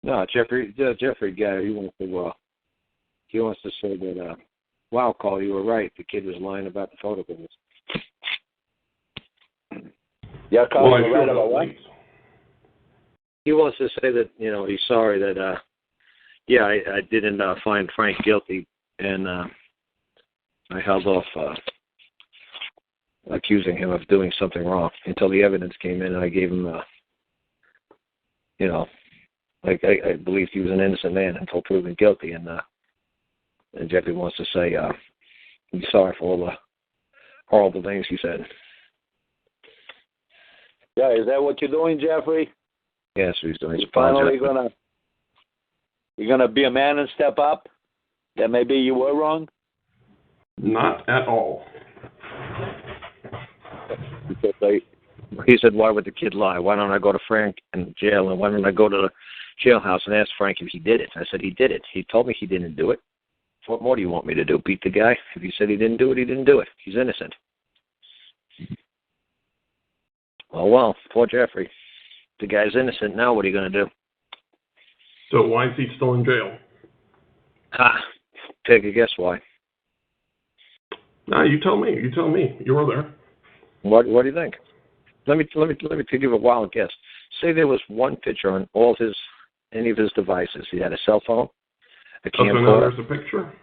No, Jeffrey guy, he wants to say that, wow, Carl, you were right. The kid was lying about the photographs. Yeah, Carl, you were right about what? He wants to say that, he's sorry that, I didn't find Frank guilty, and I held off accusing him of doing something wrong until the evidence came in, and I gave him, I believed he was an innocent man until proven guilty, and Jeffrey wants to say he's sorry for all the horrible things he said. Yeah, is that what you're doing, Jeffrey? Yes, he's doing. Finally you're gonna be a man and step up? That maybe you were wrong? Not at all. He said, why would the kid lie? Why don't I go to Frank in jail, and why don't I go to the jailhouse and ask Frank if he did it? I said, he did it. He told me he didn't do it. What more do you want me to do? Beat the guy? If he said he didn't do it, he didn't do it. He's innocent. Well, poor Jeffrey. The guy's innocent now. What are you going to do? So why is he still in jail? Take a guess why. No, you tell me. You were there. What do you think? Let me give you a wild guess. Say there was one picture on any of his devices. He had a cell phone, a camcorder. So now there's a picture?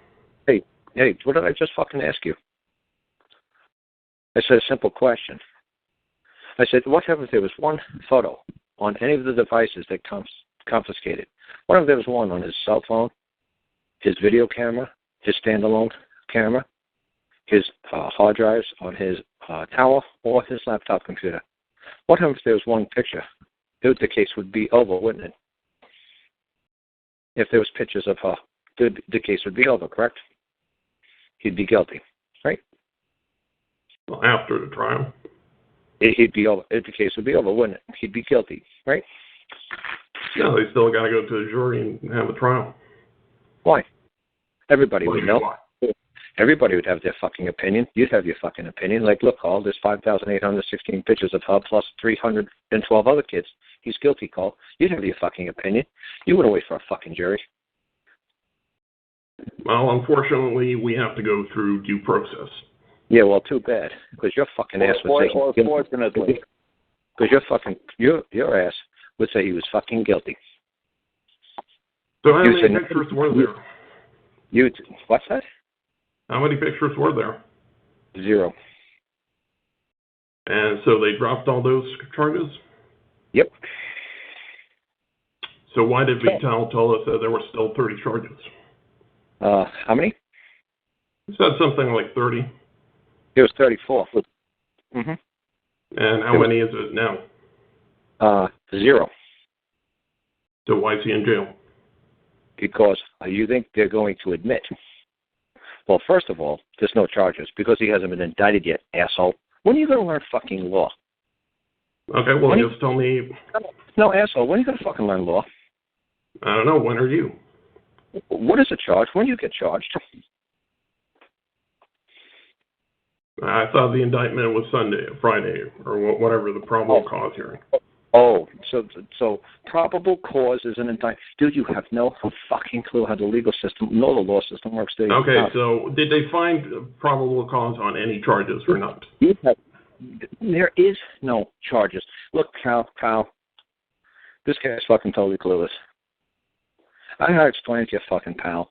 Hey, what did I just fucking ask you? I said a simple question. I said, what if there was one photo on any of the devices that confiscated? What if there was one on his cell phone, his video camera, his standalone camera, his hard drives on his tower, or his laptop computer? What if there was one picture? The case would be over, wouldn't it? If there was pictures of her, the case would be over, correct? He'd be guilty, right? Well, after the trial. He'd be over. The case would be over, wouldn't it? He'd be guilty, right? No, they still got to go to the jury and have a trial. Why? Everybody would know. Why? Everybody would have their fucking opinion. You'd have your fucking opinion. Like, look, Carl, there's 5,816 pictures of her plus 312 other kids. He's guilty, Carl. You'd have your fucking opinion. You wouldn't wait for a fucking jury. Well, unfortunately, we have to go through due process. Yeah, well, too bad, because your fucking ass would say fortunately. Because your ass would say he was fucking guilty. So how many pictures were there? What's that? How many pictures were there? 0. And so they dropped all those charges? Yep. So why did Vital tell us that there were still 30 charges? How many? He said something like 30. It was 34. Mm-hmm. And how many is it now? 0. So why is he in jail? Because you think they're going to admit. Well, first of all, there's no charges because he hasn't been indicted yet, asshole. When are you going to learn fucking law? Okay, well, just tell me. No, asshole. When are you going to fucking learn law? I don't know. When are you? What is a charge? When do you get charged? I thought the indictment was Friday, or whatever the probable cause hearing. Oh, so probable cause is an indictment. Dude, you have no fucking clue how the legal system, the law system works. Okay, so did they find probable cause on any charges or not? There is no charges. Look, Kyle, this guy's fucking totally clueless. I gotta explain it to your fucking pal.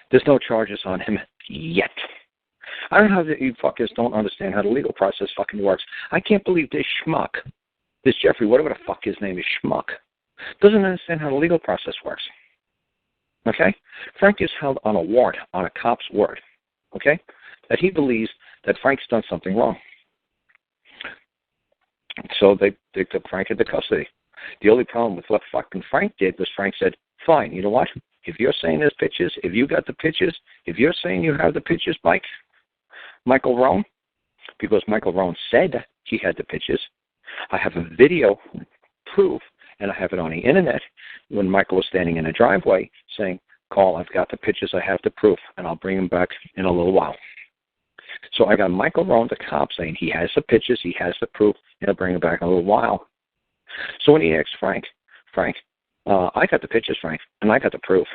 There's no charges on him yet. I don't know how you fuckers don't understand how the legal process fucking works. I can't believe this schmuck, this Jeffrey, whatever the fuck his name is, schmuck, doesn't understand how the legal process works. Okay? Frank is held on a warrant, on a cop's word. Okay? That he believes that Frank's done something wrong. So they took Frank into custody. The only problem with what fucking Frank did was Frank said, fine, you know what? If you're saying there's pictures, if you got the pictures, if you're saying you have the pictures, Michael Rohn, because Michael Rohn said he had the pictures, I have a video proof, and I have it on the internet when Michael was standing in a driveway saying, Carl, I've got the pictures, I have the proof, and I'll bring them back in a little while. So I got Michael Rohn, the cop, saying he has the pictures, he has the proof, and he'll bring them back in a little while. So when he asked Frank, I got the pictures, Frank, and I got the proof.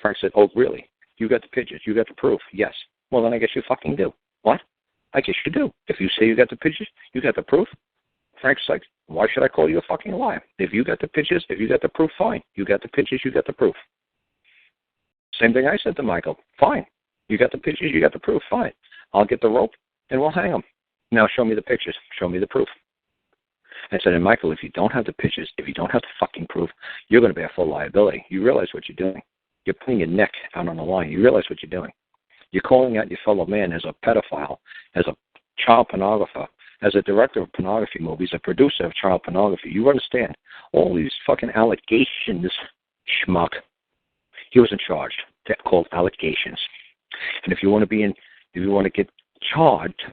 Frank said, oh, really? You got the pictures? You got the proof? Yes. Well, then I guess you fucking do. What? I guess you do. If you say you got the pictures, you got the proof. Frank's like, why should I call you a fucking liar? If you got the pictures, if you got the proof, fine. You got the pictures, you got the proof. Same thing I said to Michael. Fine. You got the pictures, you got the proof, fine. I'll get the rope and we'll hang them. Now show me the pictures. Show me the proof. I said, and Michael, if you don't have the pictures, if you don't have the fucking proof, you're going to bear full liability. You realize what you're doing. You're putting your neck out on the line. You realize what you're doing. You're calling out your fellow man as a pedophile, as a child pornographer, as a director of pornography movies, a producer of child pornography. You understand all these fucking allegations, schmuck. He wasn't charged. They're called allegations. And if you want to get charged,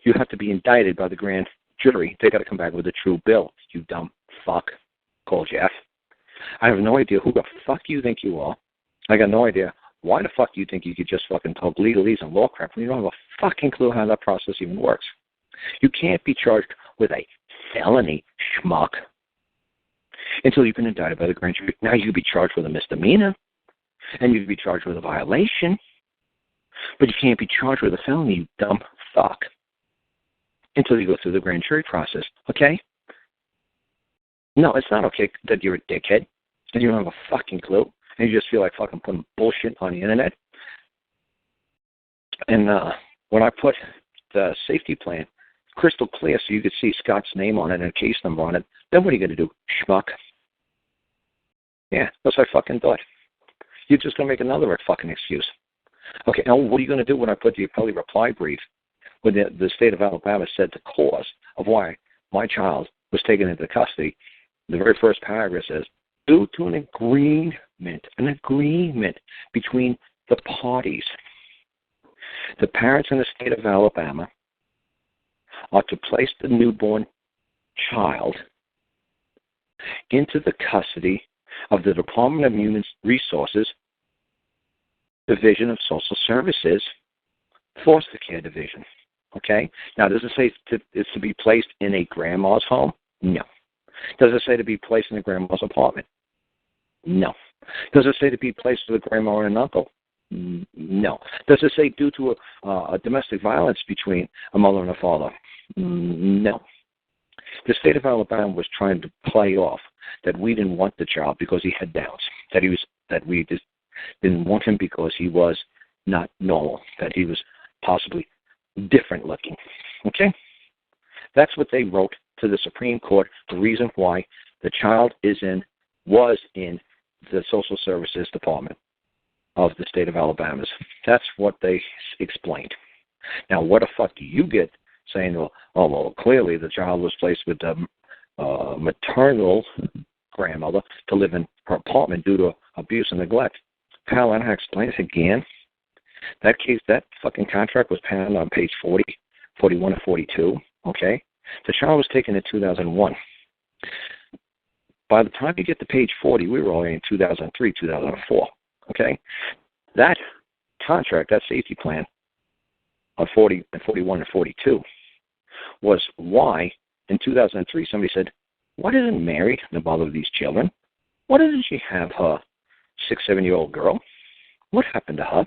you have to be indicted by the grand jury. They got to come back with a true bill. You dumb fuck, called Jeff. I have no idea who the fuck you think you are. I got no idea why the fuck you think you could just fucking talk legalese and law crap when you don't have a fucking clue how that process even works. You can't be charged with a felony, schmuck, until you've been indicted by the grand jury. Now you could be charged with a misdemeanor, and you could be charged with a violation, but you can't be charged with a felony, you dumb fuck, until you go through the grand jury process, okay? No, it's not okay that you're a dickhead and you don't have a fucking clue and you just feel like fucking putting bullshit on the internet. And when I put the safety plan crystal clear so you could see Scott's name on it and a case number on it, then what are you going to do, schmuck? Yeah, that's what I fucking thought. You're just going to make another fucking excuse. Okay, now what are you going to do when I put the appellee reply brief when the state of Alabama said the cause of why my child was taken into custody? The very first paragraph says, due to an agreement between the parties, the parents in the state of Alabama are to place the newborn child into the custody of the Department of Human Resources, Division of Social Services, Foster Care Division. Okay? Now, does it say it's to be placed in a grandma's home? No. Does it say to be placed in a grandma's apartment? No. Does it say to be placed with a grandma and an uncle? No. Does it say due to a domestic violence between a mother and a father? No. The state of Alabama was trying to play off that we didn't want the child because he had Downs, that we just didn't want him because he was not normal, that he was possibly different looking. Okay? That's what they wrote to the Supreme Court, the reason why the child was in the Social Services Department of the state of Alabama. That's what they explained. Now, what the fuck do you get saying, well, clearly the child was placed with the maternal grandmother to live in her apartment due to abuse and neglect? Pal, I explain it again. That case, that fucking contract was penned on page 40, 41, and 42, okay? The child was taken in 2001. By the time you get to page 40, we were only in 2003, 2004, okay? That contract, that safety plan on 40 and 41 and 42 was why in 2003 somebody said, why isn't Mary the mother of these children? Why doesn't she have her 6, 7-year-old girl? What happened to her?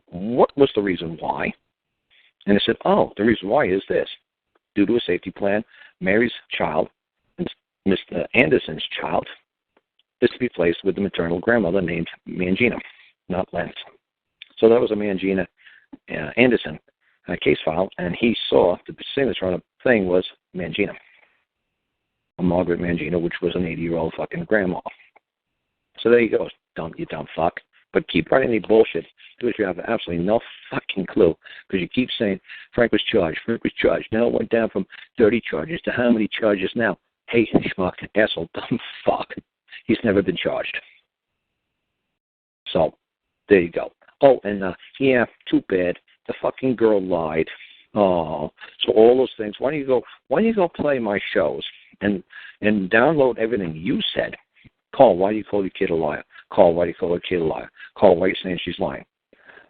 What was the reason why? And they said, oh, the reason why is this. Due to a safety plan, Mary's child, Mr. Anderson's child, is to be placed with the maternal grandmother named Mangina, not Lentz. So that was a Mangina Anderson case file, and he saw the signature on the thing was Mangina, a Margaret Mangina, which was an 80-year-old fucking grandma. So there you go, you dumb fuck. But keep writing any bullshit because you have absolutely no fucking clue. Because you keep saying Frank was charged. Now it went down from 30 charges to how many charges now? Hey, schmuck, asshole, dumb fuck. He's never been charged. So, there you go. Oh, and yeah, too bad. The fucking girl lied. Oh, so all those things. Why don't you go play my shows and download everything you said? Call, why do you call your kid a liar? Call, why do you call her kid a liar? Call, why are you saying she's lying?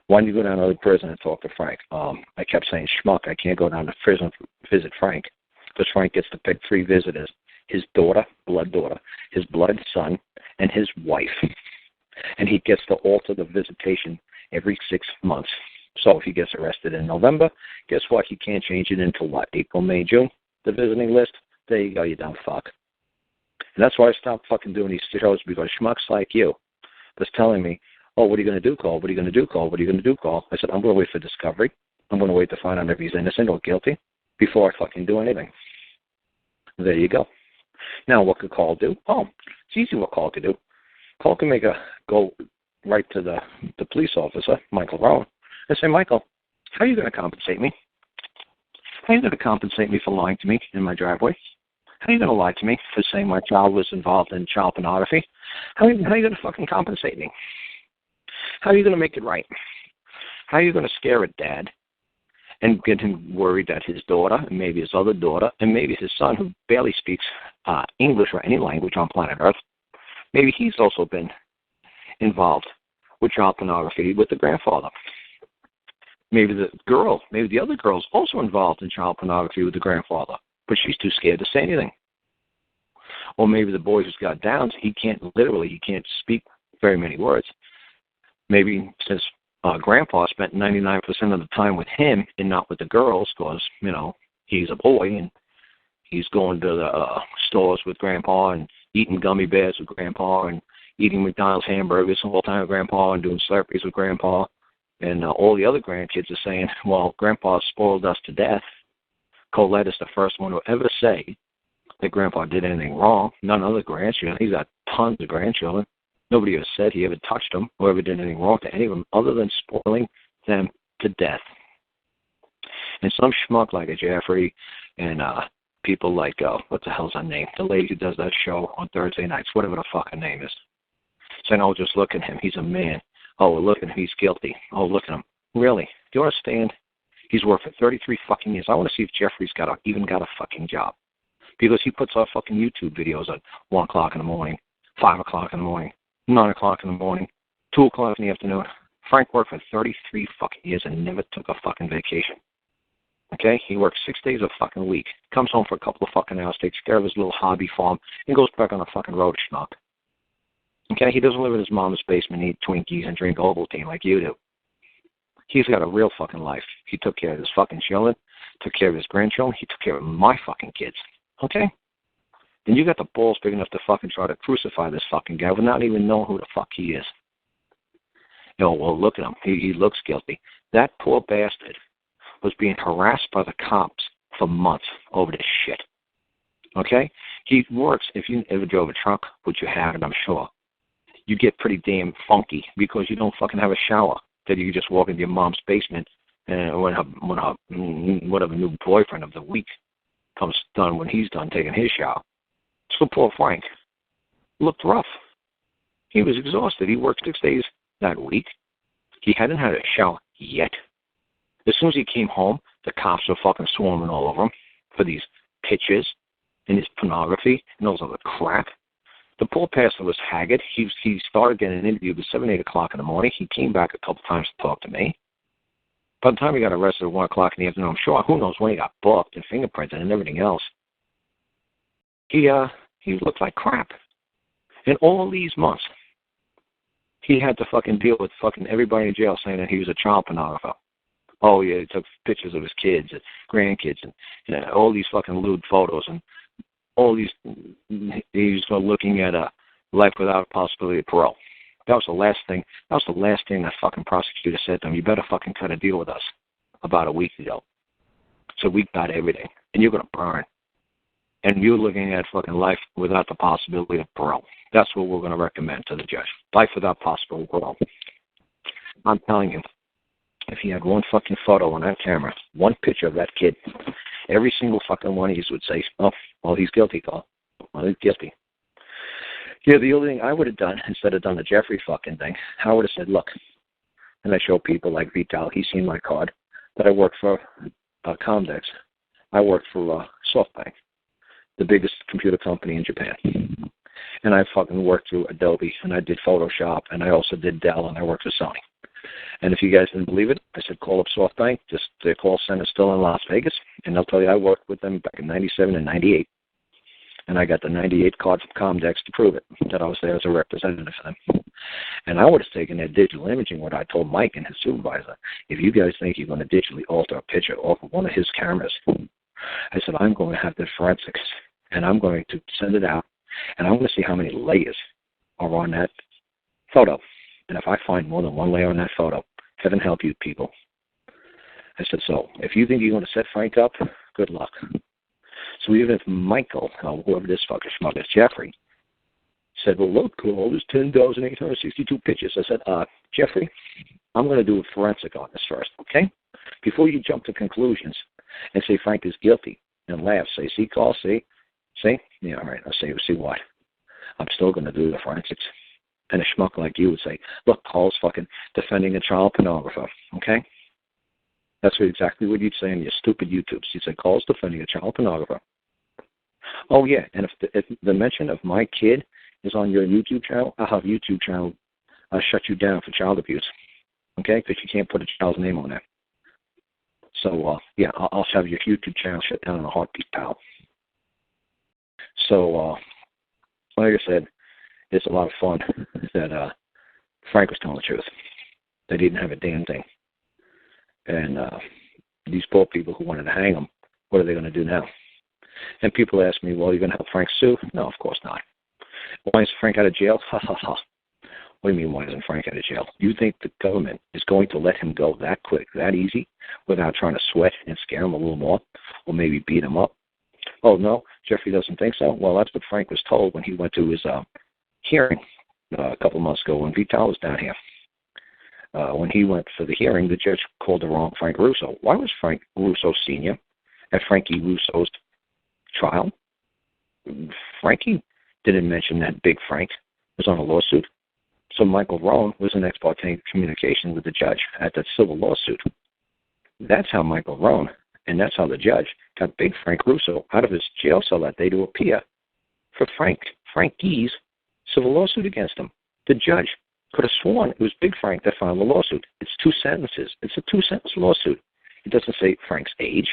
Why don't you go down to the prison and talk to Frank? I kept saying, schmuck, I can't go down to prison to visit Frank because Frank gets to pick 3 visitors. His daughter, blood daughter, his blood son, and his wife. And he gets to alter the visitation every 6 months. So if he gets arrested in November, guess what? He can't change it into what? April, May, June? The visiting list? There you go, you dumb fuck. And that's why I stopped fucking doing these shows, because schmucks like you was telling me, oh, what are you going to do, Carl? What are you going to do, Carl? What are you going to do, Carl? I said, I'm going to wait for discovery. I'm going to wait to find out if he's innocent or guilty before I fucking do anything. There you go. Now, what could Carl do? Oh, it's easy what Carl could do. Carl can go right to the police officer, Michael Rowan, and say, Michael, how are you going to compensate me? How are you going to compensate me for lying to me in my driveway? How are you going to lie to me for saying my child was involved in child pornography? How are you going to fucking compensate me? How are you going to make it right? How are you going to scare a dad and get him worried that his daughter, and maybe his other daughter, and maybe his son, who barely speaks English or any language on planet Earth, maybe he's also been involved with child pornography with the grandfather. Maybe the other girl's also involved in child pornography with the grandfather, but she's too scared to say anything. Or maybe the boy who's got Downs, he can't speak very many words. Maybe since Grandpa spent 99% of the time with him and not with the girls, because, he's a boy and he's going to the stores with Grandpa and eating gummy bears with Grandpa and eating McDonald's hamburgers the whole time with Grandpa and doing Slurpees with Grandpa. And all the other grandkids are saying, well, Grandpa spoiled us to death. Colette is the first one to ever say that Grandpa did anything wrong. None of the grandchildren. He's got tons of grandchildren. Nobody ever said he ever touched them or ever did anything wrong to any of them other than spoiling them to death. And some schmuck like a Jeffrey and people like, what the hell's her name? The lady who does that show on Thursday nights, whatever the fuck her name is. Saying, oh, just look at him. He's a man. Oh, look at him. He's guilty. Oh, look at him. Really? Do you understand? He's worked for 33 fucking years. I want to see if Jeffrey's even got a fucking job. Because he puts out fucking YouTube videos at 1 o'clock in the morning, 5 o'clock in the morning, 9 o'clock in the morning, 2 o'clock in the afternoon. Frank worked for 33 fucking years and never took a fucking vacation. Okay? He works 6 days a fucking week, comes home for a couple of fucking hours, takes care of his little hobby farm, and goes back on the fucking road to schmuck. Okay? He doesn't live in his mom's basement, eat Twinkies, and drink Ovaltine like you do. He's got a real fucking life. He took care of his fucking children, took care of his grandchildren, he took care of my fucking kids. Okay? And you got the balls big enough to fucking try to crucify this fucking guy without even knowing who the fuck he is. Well, look at him. He looks guilty. That poor bastard was being harassed by the cops for months over this shit. Okay? He works, if you ever drove a truck, which you haven't, I'm sure, you get pretty damn funky because you don't fucking have a shower. That you just walk into your mom's basement and when her whatever new boyfriend of the week comes done, when he's done taking his shower. So poor Frank looked rough. He was exhausted. He worked 6 days that week. He hadn't had a shower yet. As soon as he came home, the cops were fucking swarming all over him for these pictures and his pornography and all other crap. The poor pastor was haggard. He started getting an interview at 7, 8 o'clock in the morning. He came back a couple times to talk to me. By the time he got arrested at 1 o'clock in the afternoon, I'm sure, who knows when he got booked and fingerprinted and everything else. He looked like crap. And all these months, he had to fucking deal with fucking everybody in jail saying that he was a child pornographer. Oh, yeah, he took pictures of his kids and grandkids and all these fucking lewd photos and all these, he was looking at a life without possibility of parole. That was the last thing that fucking prosecutor said to him. You better fucking cut a deal with us about a week ago. So we got everything, and you're going to burn. And you're looking at fucking life without the possibility of parole. That's what we're going to recommend to the judge. Life without possible parole. I'm telling you, if he had one fucking photo on that camera, one picture of that kid, every single fucking one of these would say, oh, well, he's guilty, Carl. Well, he's guilty. Yeah, the only thing I would have done, instead of done the Jeffrey fucking thing, I would have said, look, and I show people like Vital, he's seen my card, that I work for Comdex. I work for SoftBank, the biggest computer company in Japan. And I fucking worked through Adobe, and I did Photoshop, and I also did Dell, and I worked for Sony. And if you guys didn't believe it, I said call up SoftBank. Just their call center's still in Las Vegas, and they'll tell you I worked with them back in 97 and 98. And I got the 98 card from Comdex to prove it, that I was there as a representative for them. And I would have taken their digital imaging, what I told Mike and his supervisor, if you guys think you're going to digitally alter a picture off of one of his cameras, I said, I'm going to have the forensics, and I'm going to send it out, and I'm going to see how many layers are on that photo. And if I find more than one layer on that photo, heaven help you people. I said, so if you think you're going to set Frank up, good luck. So even if Michael, whoever this fucker schmuck is, Jeffrey, said, well, look, all there's 10,862 pictures. I said, Jeffrey, I'm going to do a forensic on this first, okay? Before you jump to conclusions and say Frank is guilty and laugh, say, see, Carl, see? Yeah, all right, I'll say, see what? I'm still going to do the forensics. And a schmuck like you would say, look, Carl's fucking defending a child pornographer, okay? That's exactly what you'd say in your stupid YouTubes. You'd say, Carl's defending a child pornographer. Oh, yeah, and if the mention of my kid is on your YouTube channel, I'll have YouTube channel shut you down for child abuse, okay? Because you can't put a child's name on there. So, yeah, I'll have your YouTube channel shut down in a heartbeat, pal. So, like I said, it's a lot of fun that Frank was telling the truth. They didn't have a damn thing. And these poor people who wanted to hang him, what are they going to do now? And people ask me, well, you're going to have Frank sue? No, of course not. Why is Frank out of jail? Ha, ha, ha. What do you mean, why isn't Frank out of jail? You think the government is going to let him go that quick, that easy, without trying to sweat and scare him a little more, or maybe beat him up? Oh, no, Jeffrey doesn't think so? Well, that's what Frank was told when he went to his hearing a couple months ago when Vital was down here. When he went for the hearing, the judge called the wrong Frank Russo. Why was Frank Russo Sr. at Frankie Russo's trial? Frankie didn't mention that Big Frank was on a lawsuit. So Michael Rowan was in ex parte communication with the judge at that civil lawsuit. That's how Michael Rowan, and that's how the judge got Big Frank Russo out of his jail cell that day to appear for Frankie's civil lawsuit against him. The judge could have sworn it was Big Frank that filed the lawsuit. It's 2 sentences. It's a 2-sentence lawsuit. It doesn't say Frank's age.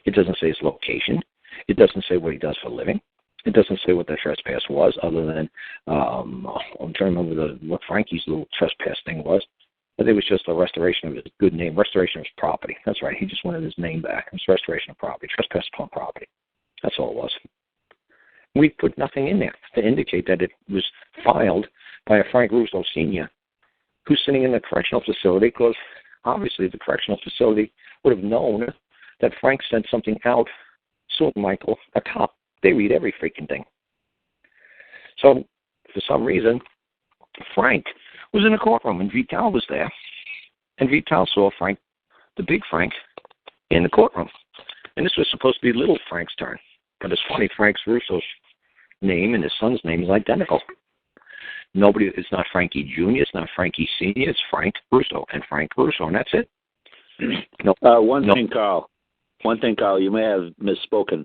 It doesn't say his location. It doesn't say what he does for a living. It doesn't say what the trespass was, other than I'm trying to remember what Frankie's little trespass thing was. But it was just a restoration of his good name, restoration of his property. That's right. He just wanted his name back. It was restoration of property, trespass upon property. That's all it was. We put nothing in there to indicate that it was filed by a Frank Russo Sr. who's sitting in the correctional facility, because obviously the correctional facility would have known that Frank sent something out suing Michael, a cop. They read every freaking thing. So, for some reason, Frank was in the courtroom, and Vital was there. And Vital saw Frank, the Big Frank, in the courtroom. And this was supposed to be little Frank's turn. But it's funny, Frank Russo's name and his son's name is identical. It's not Frankie Jr., it's not Frankie Sr., it's Frank Russo, and that's it. One thing, Carl, you may have misspoken.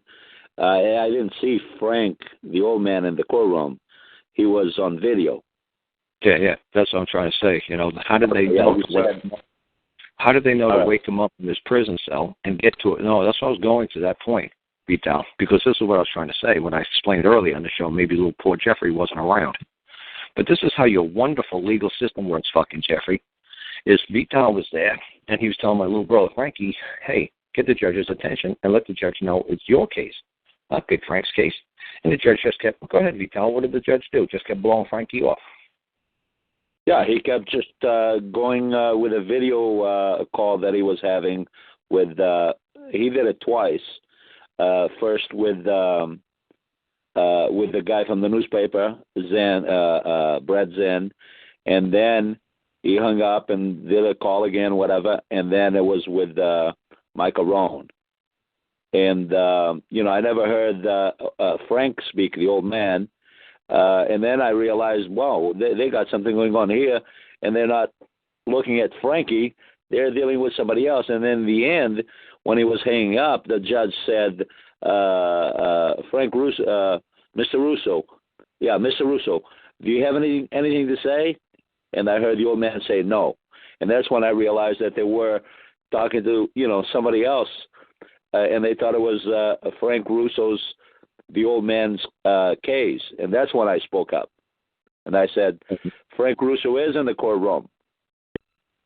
I didn't see Frank, the old man, in the courtroom. He was on video. Yeah, that's what I'm trying to say. How did they know? How did they know to wake him up in his prison cell and get to it? No, that's what I was going to that point, Vital, because this is what I was trying to say when I explained earlier on the show. Maybe little poor Jeffrey wasn't around. But this is how your wonderful legal system works, fucking Jeffrey, is Vital was there, and he was telling my little brother, Frankie, hey, get the judge's attention and let the judge know it's your case, not Big Frank's case. And the judge just kept, go ahead, Vital, what did the judge do? Just kept blowing Frankie off. Yeah, he kept just going with a video call that he was having with, he did it twice. First with the guy from the newspaper, Brad Zen, and then he hung up and did a call again, whatever, and then it was with Michael Rowan. And, I never heard Frank speak, the old man, and then I realized, wow, they got something going on here, and they're not looking at Frankie, they're dealing with somebody else. And then in the end, when he was hanging up, the judge said, Frank Russo, Mr. Russo, Mr. Russo, do you have anything to say? And I heard the old man say no. And that's when I realized that they were talking to, somebody else, and they thought it was Frank Russo's the old man's case, and that's when I spoke up. And I said, Frank Russo is in the courtroom.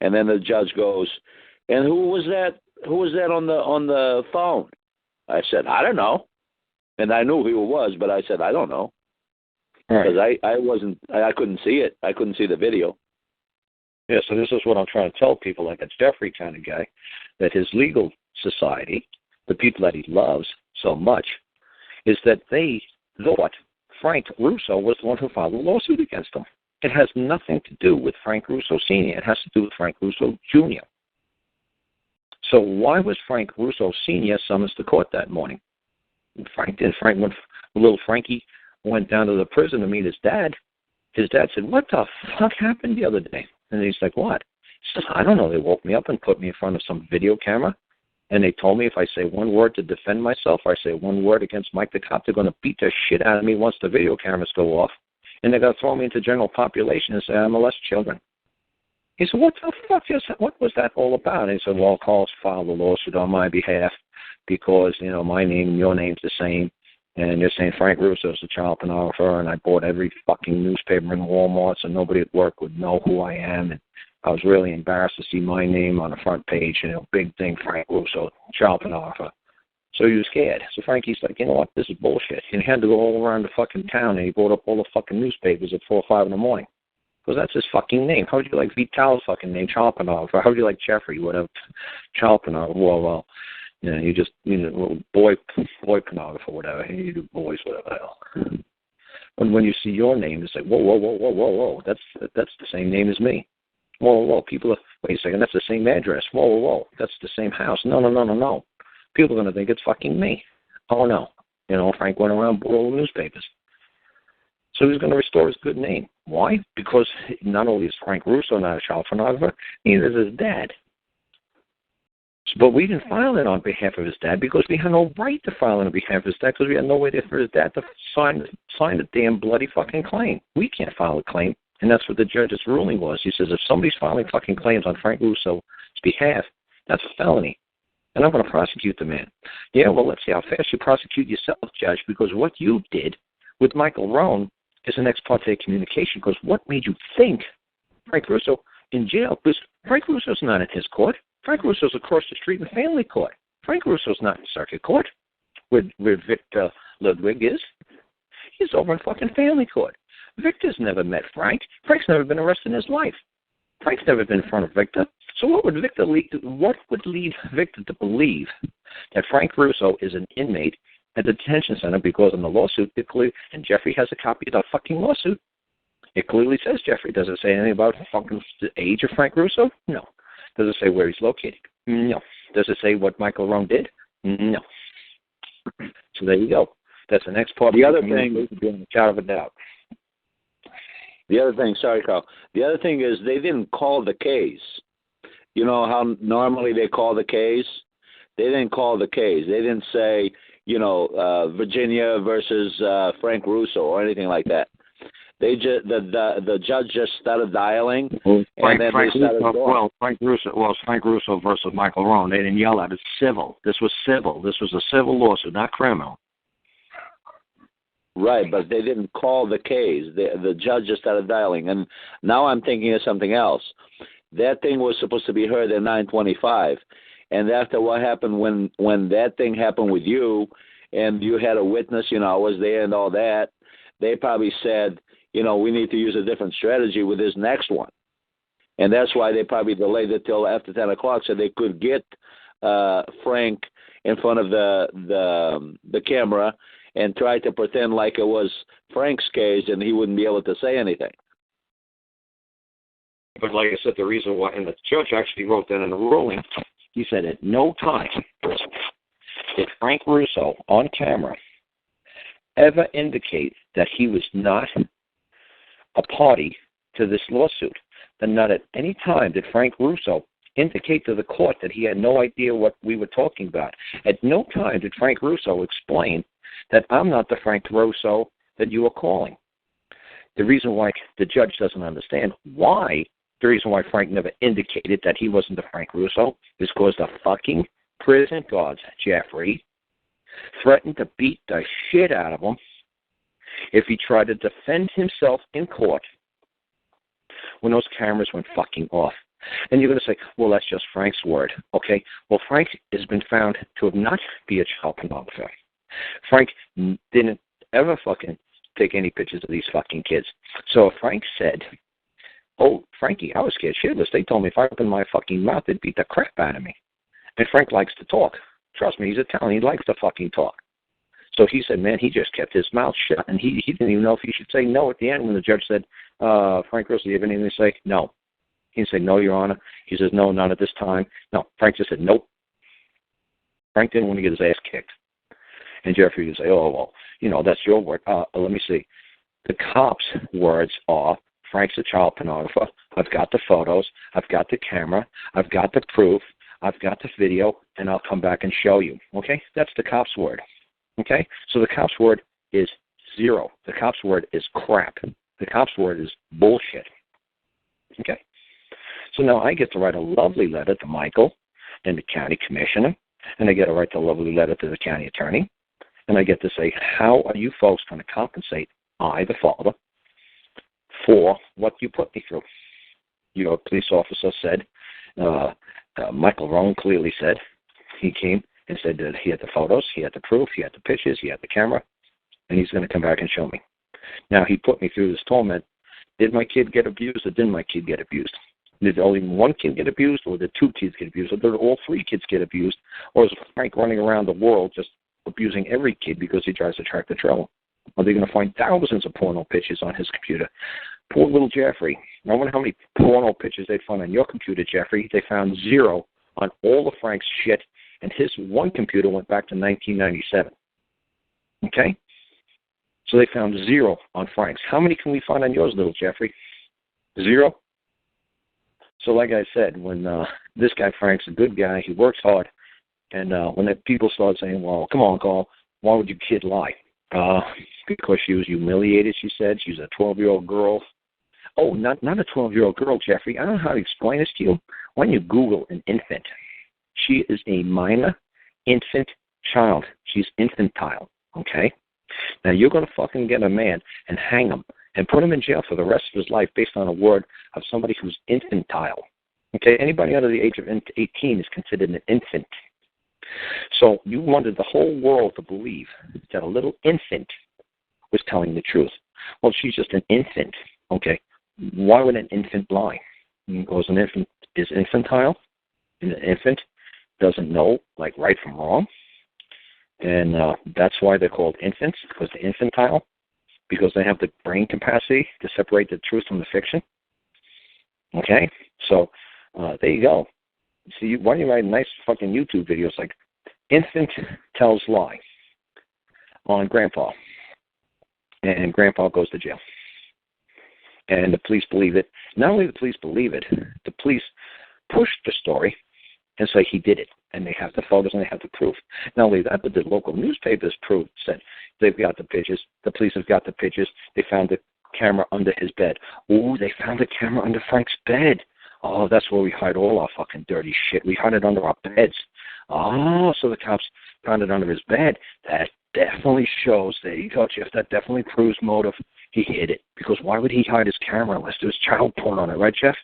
And then the judge goes, and who was that? Who was that on the phone? I said, I don't know. And I knew who it was, but I said, I don't know. Because I couldn't see it. I couldn't see the video. Yeah, so this is what I'm trying to tell people, like a Jeffrey kind of guy, that his legal society, the people that he loves so much, is that they thought Frank Russo was the one who filed a lawsuit against him. It has nothing to do with Frank Russo Sr. It has to do with Frank Russo Jr. So why was Frank Russo Sr. summoned to court that morning? Little Frankie went down to the prison to meet his dad. His dad said, what the fuck happened the other day? And he's like, what? He says, I don't know. They woke me up and put me in front of some video camera, and they told me if I say one word to defend myself, or I say one word against Mike the cop, they're going to beat the shit out of me once the video cameras go off, and they're going to throw me into general population and say I molest children. He said, what the fuck what was that all about? And he said, well, Carl's filed a lawsuit on my behalf because, my name and your name's the same. And you're saying Frank Russo's a child pornographer, and I bought every fucking newspaper in Walmart so nobody at work would know who I am. And I was really embarrassed to see my name on the front page, big thing, Frank Russo, child pornographer. So he was scared. So Frankie's like, you know what, this is bullshit. And he had to go all around the fucking town, and he bought up all the fucking newspapers at 4 or 5 in the morning. Because that's his fucking name. How would you like Vital's fucking name, child pornographer? How would you like Jeffrey, whatever, child pornographer? Well, you just, boy pornographer, whatever. You do boys, whatever the hell. And when you see your name, it's like, whoa. That's the same name as me. Whoa. People are, wait a second, that's the same address. Whoa. That's the same house. No. People are going to think it's fucking me. Oh, no. Frank went around and bought all the newspapers. So he's going to restore his good name. Why? Because not only is Frank Russo not a child pornographer, neither is his dad. But we didn't file it on behalf of his dad because we had no right to file it on behalf of his dad because we had no way for his dad to sign the damn bloody fucking claim. We can't file a claim, and that's what the judge's ruling was. He says if somebody's filing fucking claims on Frank Russo's behalf, that's a felony, and I'm going to prosecute the man. Yeah, well, let's see how fast you prosecute yourself, Judge, because what you did with Michael Rohn is an ex parte communication because what made you think Frank Russo in jail? Because Frank Russo's not in his court. Frank Russo's across the street in family court. Frank Russo's not in circuit court where Victor Ludwig is. He's over in fucking family court. Victor's never met Frank. Frank's never been arrested in his life. Frank's never been in front of Victor. So what would lead Victor to believe that Frank Russo is an inmate at the detention center because in the lawsuit, and Jeffrey has a copy of the fucking lawsuit. It clearly says Jeffrey. Does it say anything about fucking the age of Frank Russo? No. Does it say where he's located? No. Does it say what Michael Rohn did? No. So there you go. That's the next part. The other thing, beyond a shadow of a doubt. The other thing, sorry, Carl. The other thing is they didn't call the case. You know how normally they call the case? They didn't call the case. They didn't say, Virginia versus Frank Russo or anything like that. They just the judge just started dialing, Frank Russo versus Michael Rohn. They didn't yell at it. Civil. This was civil. This was a civil lawsuit, not criminal. Right, but they didn't call the case. The judge just started dialing, and now I'm thinking of something else. That thing was supposed to be heard at 9:25, and after what happened when that thing happened with you, and you had a witness, I was there and all that, they probably said, we need to use a different strategy with this next one. And that's why they probably delayed it till after 10 o'clock so they could get Frank in front of the camera and try to pretend like it was Frank's case and he wouldn't be able to say anything. But like I said, the reason why, and the judge actually wrote that in the ruling, he said at no time did Frank Russo on camera ever indicate that he was not a party to this lawsuit. Then not at any time did Frank Russo indicate to the court that he had no idea what we were talking about. At no time did Frank Russo explain that I'm not the Frank Russo that you are calling. The reason why the judge doesn't understand the reason why Frank never indicated that he wasn't the Frank Russo is because the fucking prison guards, Jeffrey, threatened to beat the shit out of him if he tried to defend himself in court when those cameras went fucking off. And you're going to say, well, that's just Frank's word. Okay, well, Frank has been found to have not be a child pornographer. Frank didn't ever fucking take any pictures of these fucking kids. So if Frank said, oh, Frankie, I was scared shitless. They told me if I opened my fucking mouth, they'd beat the crap out of me. And Frank likes to talk. Trust me, he's Italian. He likes to fucking talk. So he said, man, he just kept his mouth shut, and he didn't even know if he should say no at the end when the judge said, Frank Gross, do you have anything to say? No. He said, no, Your Honor. He says, no, not at this time. No, Frank just said, nope. Frank didn't want to get his ass kicked. And Jeffrey would say, oh, well, you know, that's your word. Let me see. The cops' words are, Frank's a child pornographer. I've got the photos. I've got the camera. I've got the proof. I've got the video, and I'll come back and show you. Okay? That's the cop's word. Okay? So the cop's word is zero. The cop's word is crap. The cop's word is bullshit. Okay? So now I get to write a lovely letter to Michael and the county commissioner, and I get to write a lovely letter to the county attorney, and I get to say, how are you folks going to compensate I, the father, for what you put me through? Your police officer said, Michael Rowan clearly said, he came and said that he had the photos, he had the proof, he had the pictures, he had the camera, and he's going to come back and show me. Now, he put me through this torment. Did my kid get abused or didn't my kid get abused? Did only one kid get abused, or did two kids get abused, or did all three kids get abused, or is Frank running around the world just abusing every kid because he tries to track the trailer? Are they going to find thousands of porno pictures on his computer? Poor little Jeffrey. I wonder how many porno pictures they found on your computer, Jeffrey. They found zero on all of Frank's shit, and his one computer went back to 1997. Okay? So they found zero on Frank's. How many can we find on yours, little Jeffrey? Zero? So like I said, when this guy Frank's a good guy, he works hard, and when the people start saying, well, come on, Carl, why would your kid lie? Because she was humiliated, she said. She's a 12-year-old girl. Oh, not a 12-year-old girl, Jeffrey. I don't know how to explain this to you. Why don't you Google an infant? She is a minor infant child. She's infantile, okay? Now, you're going to fucking get a man and hang him and put him in jail for the rest of his life based on a word of somebody who's infantile. Okay, anybody under the age of 18 is considered an infant. So you wanted the whole world to believe that a little infant was telling the truth. Well, she's just an infant. Okay, why would an infant lie? Because an infant is infantile, and an infant doesn't know, like, right from wrong. And that's why they're called infants, because they're infantile, because they have the brain capacity to separate the truth from the fiction. Okay, so there you go. See, why don't you write nice fucking YouTube videos like infant tells lie on grandpa, and grandpa goes to jail. And the police believe it. Not only the police believe it, the police push the story and say he did it. And they have the photos and they have the proof. Not only that, but the local newspapers said they've got the pictures. The police have got the pictures. They found the camera under his bed. Ooh, they found the camera under Frank's bed. Oh, that's where we hide all our fucking dirty shit. We hide it under our beds. Oh, so the cops found it under his bed. That definitely shows, there you go, Jeff, that definitely proves motive. He hid it. Because why would he hide his camera unless there was child porn on it, right, Jeff?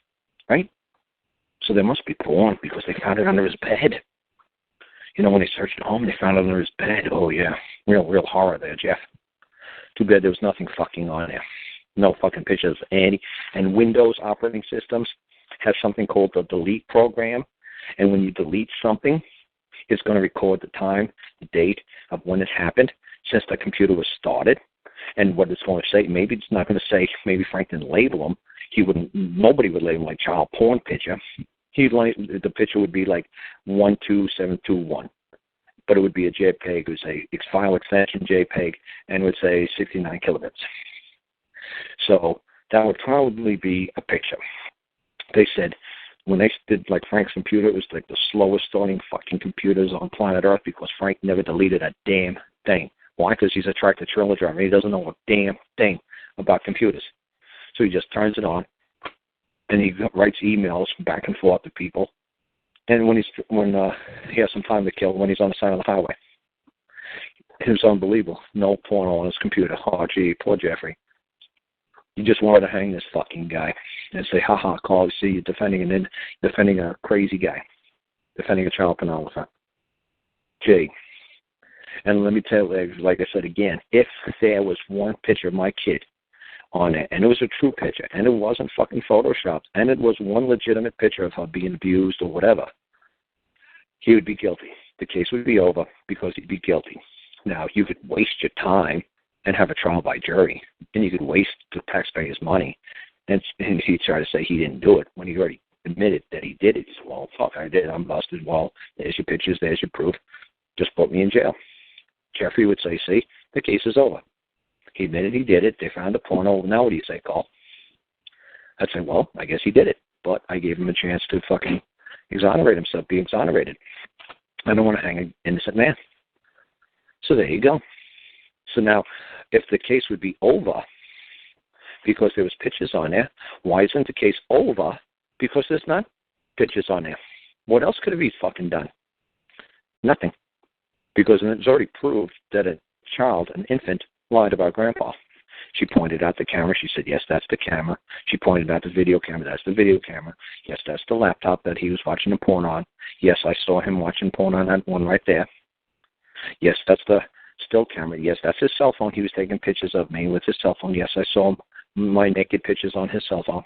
Right? So there must be porn because they found it under his bed. You know, when they searched at home, they found it under his bed. Oh, yeah. Real horror there, Jeff. Too bad there was nothing fucking on there. No fucking pictures. And Windows operating systems have something called the delete program. And when you delete something, it's going to record the time, the date of when it happened, since the computer was started. And what it's going to say, maybe it's not going to say, maybe Frank didn't label them. Nobody would label them like child porn picture. The picture would be like 12721, but it would be a JPEG. It would say file extension JPEG, and it would say 69 kilobits. So that would probably be a picture. They said when they did like Frank's computer, it was like the slowest starting fucking computers on planet Earth because Frank never deleted a damn thing. Why? Because he's a tractor-trailer driver. He doesn't know a damn thing about computers. So he just turns it on, and he writes emails back and forth to people. And when he has some time to kill, when he's on the side of the highway, It was unbelievable. No porno on his computer. Oh, gee, poor Jeffrey. You just wanted to hang this fucking guy and say, ha, Carl, see, you're defending a crazy guy, defending a child pornographer. Gee. And let me tell you, like I said again, if there was one picture of my kid on it, and it was a true picture, and it wasn't fucking photoshopped, and it was one legitimate picture of her being abused or whatever, he would be guilty. The case would be over because he'd be guilty. Now, you could waste your time and have a trial by jury, and you could waste the taxpayers' money, and he'd try to say he didn't do it when he already admitted that he did it. He said, well, fuck, I did. I'm busted. Well, there's your pictures. There's your proof. Just put me in jail. Jeffrey would say, see, the case is over. He admitted he did it. They found the porno. Now what do you say, Carl? I'd say, well, I guess he did it, but I gave him a chance to fucking exonerate himself, be exonerated. I don't want to hang an innocent man. So there you go. So now, if the case would be over because there was pictures on there, why isn't the case over because there's not pictures on there? What else could it be fucking done? Nothing. Because it's already proved that a child, an infant, lied about grandpa. She pointed out the camera. She said, yes, that's the camera. She pointed out the video camera. That's the video camera. Yes, that's the laptop that he was watching the porn on. Yes, I saw him watching porn on that one right there. Yes, that's the still camera. Yes, that's his cell phone. He was taking pictures of me with his cell phone. Yes, I saw my naked pictures on his cell phone.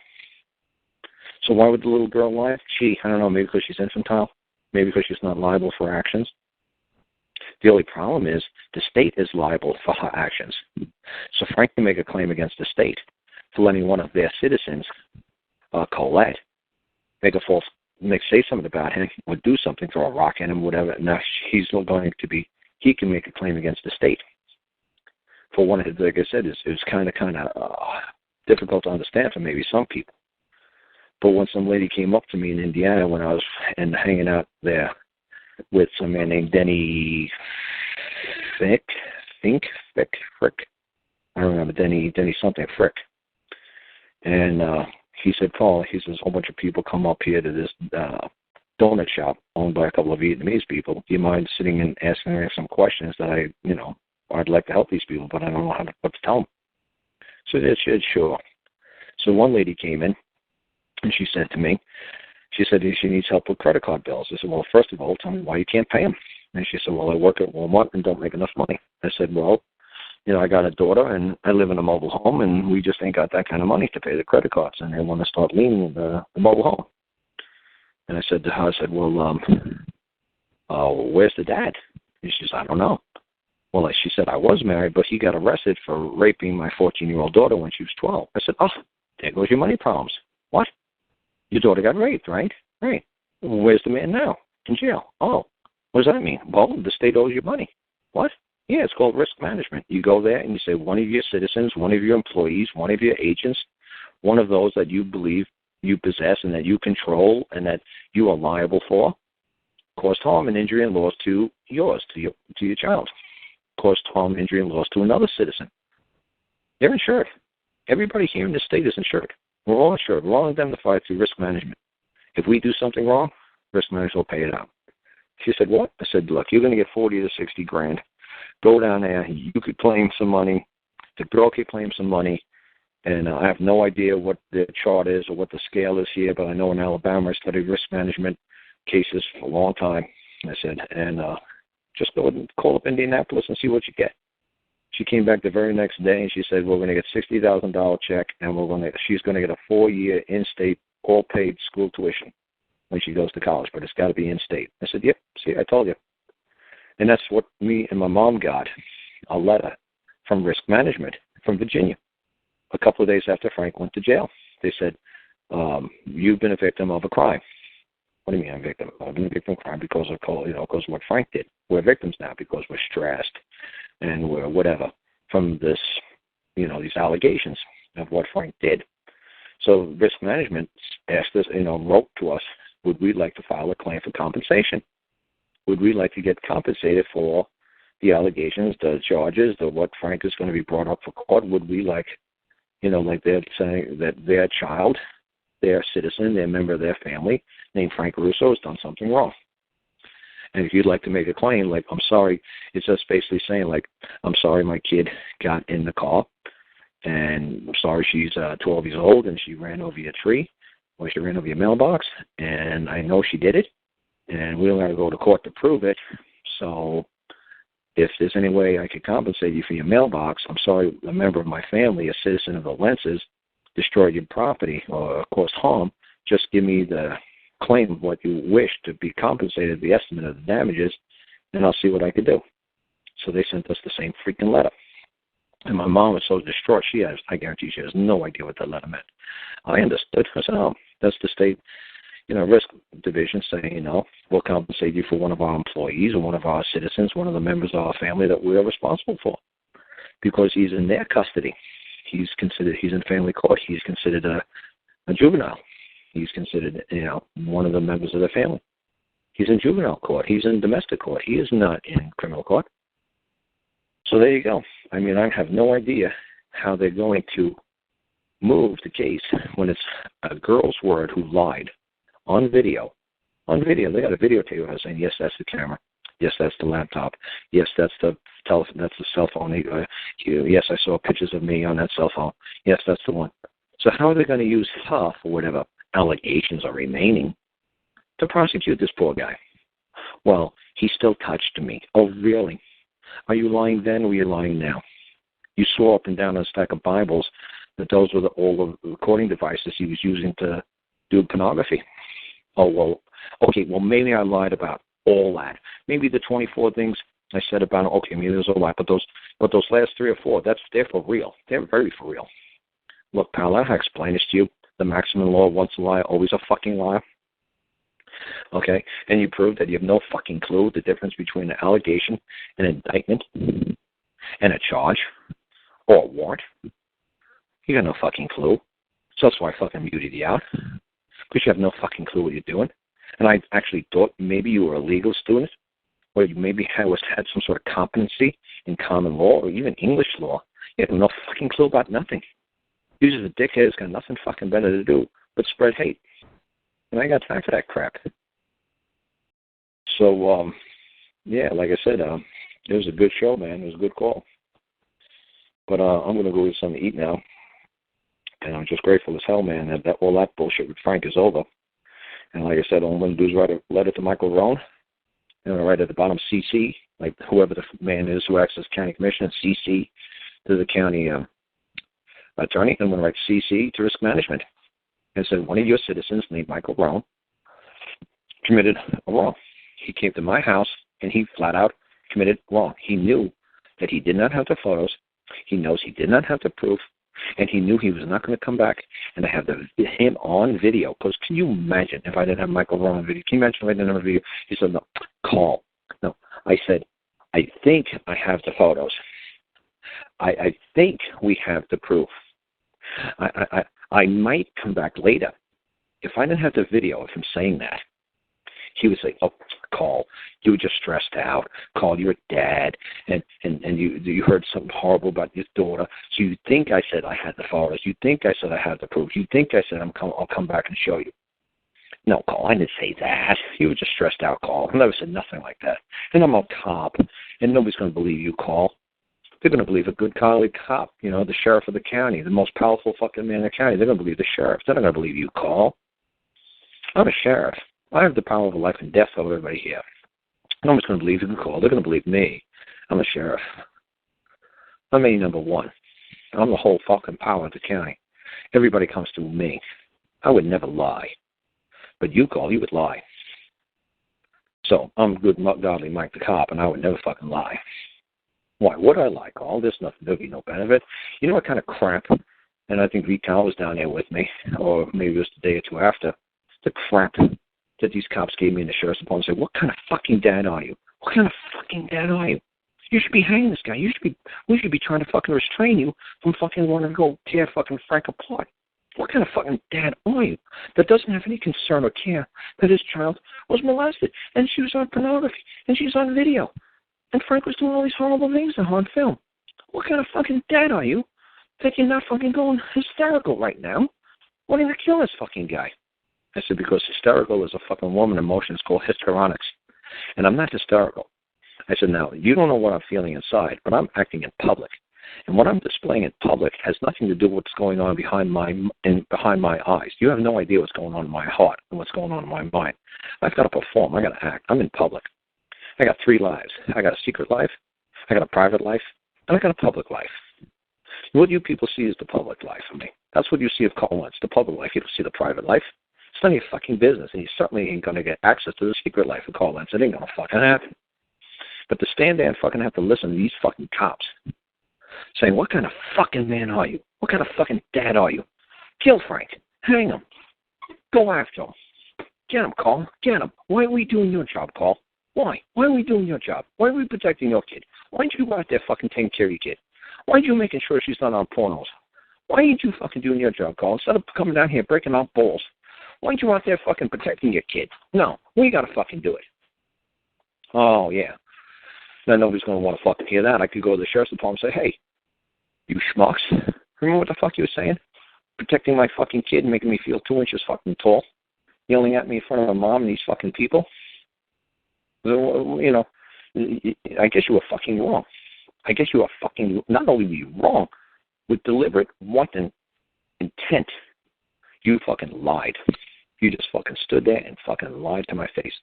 So why would the little girl lie? I don't know, maybe because she's infantile. Maybe because she's not liable for her actions. The only problem is the state is liable for her actions. So Frank can make a claim against the state for letting one of their citizens, Colette, say something about him or do something, throw a rock at him, whatever. Now he can make a claim against the state. For one, like I said, it was kind of difficult to understand for maybe some people. But when some lady came up to me in Indiana when I was hanging out there with some man named Denny Frick. I don't remember, Denny something Frick. And he said, Paul, he says, a whole bunch of people come up here to this donut shop owned by a couple of Vietnamese people. Do you mind sitting and asking them some questions that I'd like to help these people, but I don't know what to tell them. So they said, sure. So one lady came in, and she said to me, she said she needs help with credit card bills. I said, well, first of all, tell me why you can't pay them. And she said, well, I work at Walmart and don't make enough money. I said, well, I got a daughter and I live in a mobile home and we just ain't got that kind of money to pay the credit cards. And they want to start leaning the mobile home. And I said to her, well, where's the dad? And she says, I don't know. Well, she said, I was married, but he got arrested for raping my 14-year-old daughter when she was 12. I said, oh, there goes your money problems. What? Your daughter got raped, right? Right. Well, where's the man now? In jail. Oh, what does that mean? Well, the state owes you money. What? Yeah, it's called risk management. You go there and you say one of your citizens, one of your employees, one of your agents, one of those that you believe you possess and that you control and that you are liable for, caused harm and injury and loss to your child. Caused harm, injury, and loss to another citizen. They're insured. Everybody here in the state is insured. We're all insured. We're all indemnified through risk management. If we do something wrong, risk management will pay it out. She said, what? I said, look, you're going to get 40 to 60 grand. Go down there. You could claim some money. The girl could claim some money. And I have no idea what the chart is or what the scale is here, but I know in Alabama I studied risk management cases for a long time. I said, and just go and call up Indianapolis and see what you get. She came back the very next day and she said, we're going to get $60,000 check and she's going to get a 4-year in-state all-paid school tuition when she goes to college, but it's got to be in-state. I said, yep, see, I told you. And that's what me and my mom got, a letter from risk management from Virginia. A couple of days after Frank went to jail, they said, you've been a victim of a crime. What do you mean I'm a victim? I've been a victim of crime because of what Frank did. We're victims now because we're stressed and we're whatever from this, these allegations of what Frank did. So risk management asked us, wrote to us, would we like to file a claim for compensation? Would we like to get compensated for the allegations, the charges, what Frank is going to be brought up for court? Would we like they're saying that their child, their citizen, their member of their family, named Frank Russo, has done something wrong? And if you'd like to make a claim, like, I'm sorry, it's just basically saying, like, I'm sorry my kid got in the car, and I'm sorry she's 12 years old and she ran over your tree, or she ran over your mailbox, and I know she did it, and we don't got to go to court to prove it. So if there's any way I could compensate you for your mailbox, I'm sorry, a member of my family, a citizen of the Lentzes, destroyed your property or caused harm, just give me the claim of what you wish to be compensated, the estimate of the damages, and I'll see what I could do. So they sent us the same freaking letter. And my mom was so distraught, I guarantee she has no idea what that letter meant. I understood. I said, oh, that's the state, risk division saying, we'll compensate you for one of our employees or one of our citizens, one of the members of our family that we are responsible for, because he's in their custody. He's in family court. He's considered a juvenile. He's considered, one of the members of the family. He's in juvenile court. He's in domestic court. He is not in criminal court. So there you go. I mean, I have no idea how they're going to move the case when it's a girl's word who lied on video. On video, they got a videotape of her saying, yes, that's the camera. Yes, that's the laptop. Yes, that's the telephone. That's the cell phone. Yes, I saw pictures of me on that cell phone. Yes, that's the one. So how are they going to use her for whatever allegations are remaining to prosecute this poor guy? Well, he still touched me. Oh, really? Are you lying then, or are you lying now? You swore up and down on a stack of Bibles that those were all the recording devices he was using to do pornography. Oh, well, okay, well, maybe I lied about all that. Maybe the 24 things I said about it, okay, maybe there's a lot, but those last 3 or 4, they're for real. They're very for real. Look, pal, I explained this to you. The maximum law, once a liar, always a fucking liar. Okay? And you prove that you have no fucking clue the difference between an allegation, an indictment, and a charge, or a warrant. You got no fucking clue. So that's why I fucking muted you out. Because you have no fucking clue what you're doing. And I actually thought maybe you were a legal student, or you maybe had some sort of competency in common law, or even English law. You have no fucking clue about nothing. These are the dickheads got nothing fucking better to do but spread hate. And I got time for that crap. So, yeah, like I said, it was a good show, man. It was a good call. But I'm going to go get something to eat now. And I'm just grateful as hell, man, that all that bullshit with Frank is over. And like I said, all I'm going to do is write a letter to Michael Rohn. And I'll write at the bottom CC, like whoever the man is who acts as county commissioner, CC to the county attorney. And I'm going to write CC to risk management. And said one of your citizens named Michael Rohn committed a wrong. He came to my house and he flat out committed wrong. He knew that he did not have the photos. He knows he did not have the proof. And he knew he was not going to come back and have him on video. Because can you imagine if I didn't have Michael Rohn on video? Can you imagine if I didn't have a video? He said, no, call. No, I said, I think I have the photos. I think we have the proof. I might come back later. If I didn't have the video of him saying that, he would say, oh, Carl, you were just stressed out. Carl, you're a dad, and you heard something horrible about your daughter. So you think I said I had the photos. You think I said I had the proof. You think I said I'll come back and show you. No, Carl, I didn't say that. You were just stressed out, Carl. I never said nothing like that. And I'm a cop, and nobody's going to believe you, Carl. They're going to believe a good colleague cop, the sheriff of the county, the most powerful fucking man in the county. They're going to believe the sheriff. They're not going to believe you, Carl. I'm a sheriff. I have the power of life and death over everybody here. Nobody's going to believe you, Carl. They're going to believe me. I'm a sheriff. I'm A number 1. I'm the whole fucking power of the county. Everybody comes to me. I would never lie. But you, Carl, you would lie. So I'm good, godly Mike the cop, and I would never fucking lie. Why would I lie, Carl? There's nothing, there'll be no benefit. You know what kind of crap, and I think Vital was down there with me, or maybe it was the day or two after, the crap that these cops gave me in the sheriff's department and said, what kind of fucking dad are you? What kind of fucking dad are you? You should be hanging this guy. We should be trying to fucking restrain you from fucking wanting to go tear fucking Frank apart. What kind of fucking dad are you that doesn't have any concern or care that his child was molested and she was on pornography and she's on video and Frank was doing all these horrible things on film? What kind of fucking dad are you that you're not fucking going hysterical right now wanting to kill this fucking guy? I said, because hysterical is a fucking woman emotion. It's called histrionics. And I'm not hysterical. I said, now, you don't know what I'm feeling inside, but I'm acting in public. And what I'm displaying in public has nothing to do with what's going on behind my eyes. You have no idea what's going on in my heart and what's going on in my mind. I've got to perform. I've got to act. I'm in public. I got 3 lives. I got a secret life. I got a private life. And I got a public life. What you people see is the public life of me. That's what you see of Karl Lentz, the public life. You don't see the private life. It's none of your fucking business, and you certainly ain't going to get access to the secret life of Karl Lentz. It ain't going to fucking happen. But to stand there and fucking have to listen to these fucking cops saying, what kind of fucking man are you? What kind of fucking dad are you? Kill Frank. Hang him. Go after him. Get him, Karl. Get him. Why are we doing your job, Karl? Why? Why are we doing your job? Why are we protecting your kid? Why aren't you out there fucking taking care of your kid? Why aren't you making sure she's not on pornos? Why ain't you fucking doing your job, Karl? Instead of coming down here breaking out balls, why aren't you out there fucking protecting your kid? No, we got to fucking do it. Oh, yeah. Now, nobody's going to want to fucking hear that. I could go to the sheriff's department and say, hey, you schmucks, remember what the fuck you were saying? Protecting my fucking kid and making me feel 2 inches fucking tall? Yelling at me in front of my mom and these fucking people? You know, I guess you were fucking wrong. I guess you are fucking, not only were you wrong, with deliberate, wanton intent, you fucking lied. You just fucking stood there and fucking lied to my face.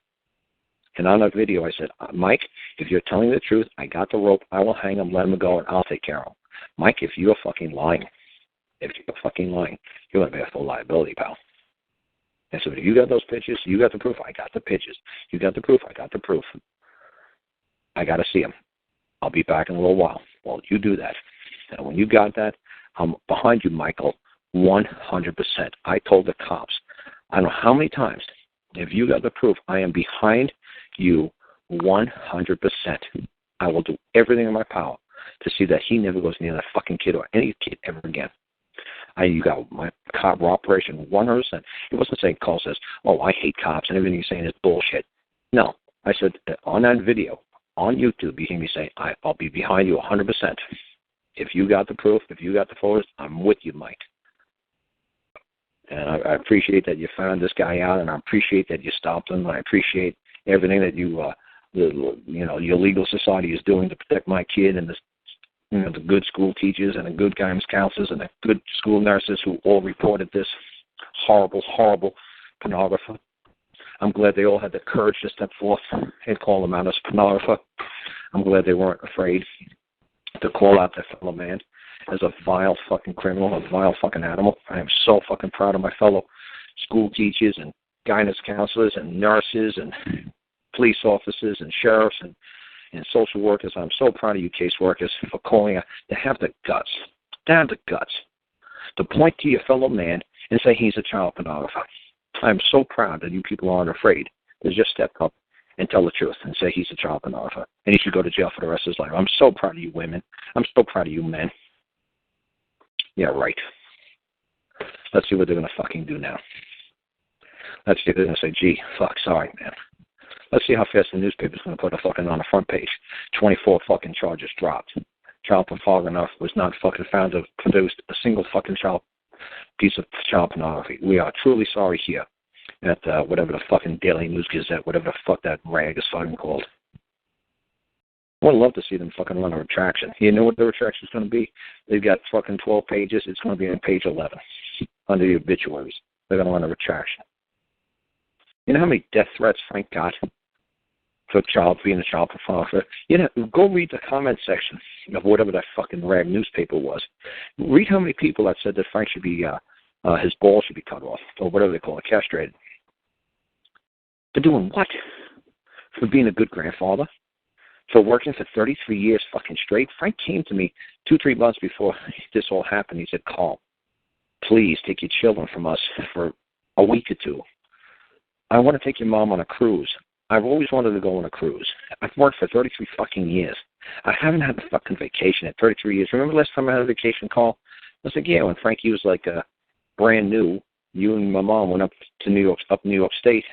And on that video, I said, Mike, if you're telling the truth, I got the rope, I will hang him, let him go, and I'll take care of him. Mike, if you're fucking lying, you're going to be a full liability, pal. And so if you got those pictures, you got the proof, I got the pictures. You got the proof, I got the proof. I got to see them. I'll be back in a little while. Well, you do that. And when you got that, I'm behind you, Michael, 100%. I told the cops, I don't know how many times, if you got the proof, I am behind you 100%. I will do everything in my power to see that he never goes near that fucking kid or any kid ever again. You got my cop operation 100%. It wasn't saying, Carl says, oh, I hate cops and everything he's saying is bullshit. No. I said, on that video, on YouTube, you hear me say, I'll be behind you 100%. If you got the proof, if you got the photos, I'm with you, Mike. And I appreciate that you found this guy out, and I appreciate that you stopped him. I appreciate everything that your legal society is doing to protect my kid and the good school teachers and the good guidance counselors and the good school nurses who all reported this horrible, horrible pornographer. I'm glad they all had the courage to step forth and call him out as a pornographer. I'm glad they weren't afraid to call out their fellow man as a vile fucking criminal, a vile fucking animal. I am so fucking proud of my fellow school teachers and guidance counselors and nurses and police officers and sheriffs and social workers. I'm so proud of you caseworkers for calling out, to have the guts to point to your fellow man and say he's a child pornographer. I'm so proud that you people aren't afraid to just step up and tell the truth and say he's a child pornographer and he should go to jail for the rest of his life. I'm so proud of you women. I'm so proud of you men. Yeah, right. Let's see what they're going to fucking do now. Let's see if they're going to say, gee, fuck, sorry, man. Let's see how fast the newspaper's going to put a fucking on the front page. 24 fucking charges dropped. Child pornography was not fucking found to have produced a single fucking piece of child pornography. We are truly sorry here at whatever the fucking Daily News Gazette, whatever the fuck that rag is fucking called. I would love to see them fucking run a retraction. You know what the retraction's going to be? They've got fucking 12 pages. It's going to be on page 11 under the obituaries. They're going to run a retraction. You know how many death threats Frank got for being a child pornographer? You know, go read the comment section of whatever that fucking rag newspaper was. Read how many people that said that Frank should be, his balls should be cut off, or whatever they call it, castrated. For doing what? For being a good grandfather? For working for 33 years fucking straight? Frank came to me 2-3 months before this all happened. He said, Carl, please take your children from us for a week or two. I want to take your mom on a cruise. I've always wanted to go on a cruise. I've worked for 33 fucking years. I haven't had a fucking vacation in 33 years. Remember last time I had a vacation, Carl? I was like, yeah, when Frankie was like brand new, you and my mom went up to New York State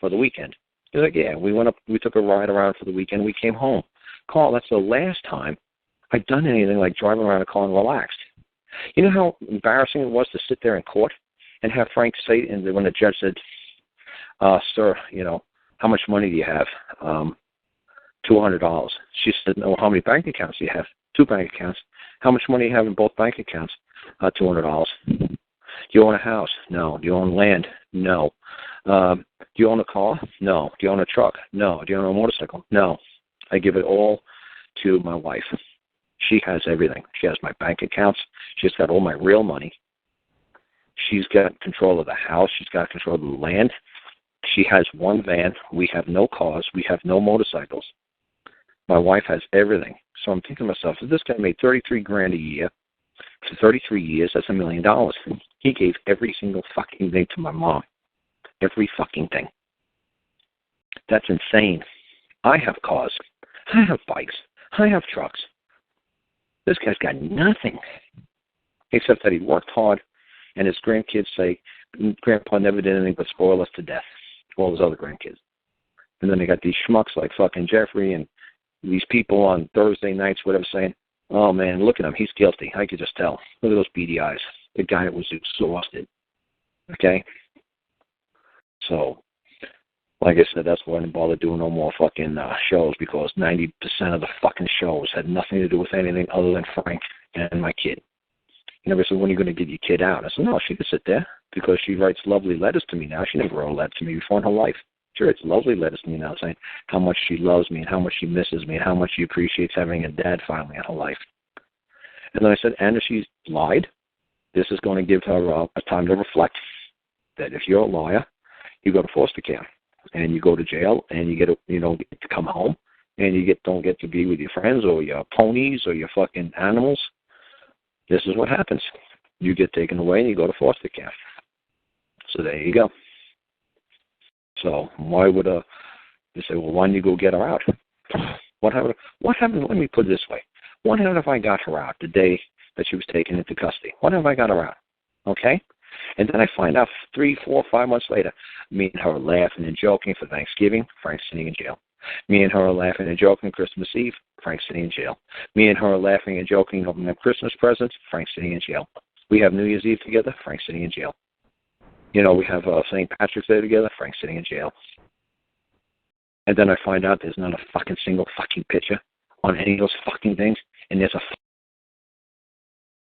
for the weekend. He was like, yeah, we took a ride around for the weekend, we came home. Carl, that's the last time I'd done anything like driving around a car and relaxed. You know how embarrassing it was to sit there in court and have Frank say, and when the judge said, sir, How much money do you have? $200. She said, no, how many bank accounts do you have? 2 bank accounts. How much money do you have in both bank accounts? $200. Do you own a house? No. Do you own land? No. Do you own a car? No. Do you own a truck? No. Do you own a motorcycle? No. I give it all to my wife. She has everything. She has my bank accounts. She's got all my real money. She's got control of the house. She's got control of the land. She has 1 van. We have no cars. We have no motorcycles. My wife has everything. So I'm thinking to myself, if this guy made $33,000 a year for 33 years, that's $1 million. He gave every single fucking thing to my mom. Every fucking thing. That's insane. I have cars. I have bikes. I have trucks. This guy's got nothing. Except that he worked hard, and his grandkids say, Grandpa never did anything but spoil us to death. All his other grandkids. And then they got these schmucks like fucking Jeffrey and these people on Thursday nights, whatever, saying, oh, man, look at him. He's guilty. I could just tell. Look at those beady eyes. The guy was exhausted. Okay? So, like I said, that's why I didn't bother doing no more fucking shows, because 90% of the fucking shows had nothing to do with anything other than Frank and my kid. You know, they said, when are you going to get your kid out? I said, no, she can sit there because she writes lovely letters to me now. She never wrote a letter to me before in her life. She writes lovely letters to me now saying how much she loves me and how much she misses me and how much she appreciates having a dad finally in her life. And then I said, and if she's lied, this is going to give her a time to reflect that if you're a liar, you go to foster care and you go to jail and you get to come home and you don't get to be with your friends or your ponies or your fucking animals. This is what happens. You get taken away and you go to foster care. So there you go. So why would you say, well, why don't you go get her out? What happened? Let me put it this way. What happened if I got her out the day that she was taken into custody? What if I got her out? Okay? And then I find out 3, 4, 5 months later, me and her laughing and joking for Thanksgiving, Frank's sitting in jail. Me and her laughing and joking Christmas Eve, Frank's sitting in jail. Me and her laughing and joking opening up Christmas presents, Frank's sitting in jail. We have New Year's Eve together, Frank's sitting in jail. You know, we have St. Patrick's Day together, Frank's sitting in jail. And then I find out there's not a fucking single fucking picture on any of those fucking things, and there's a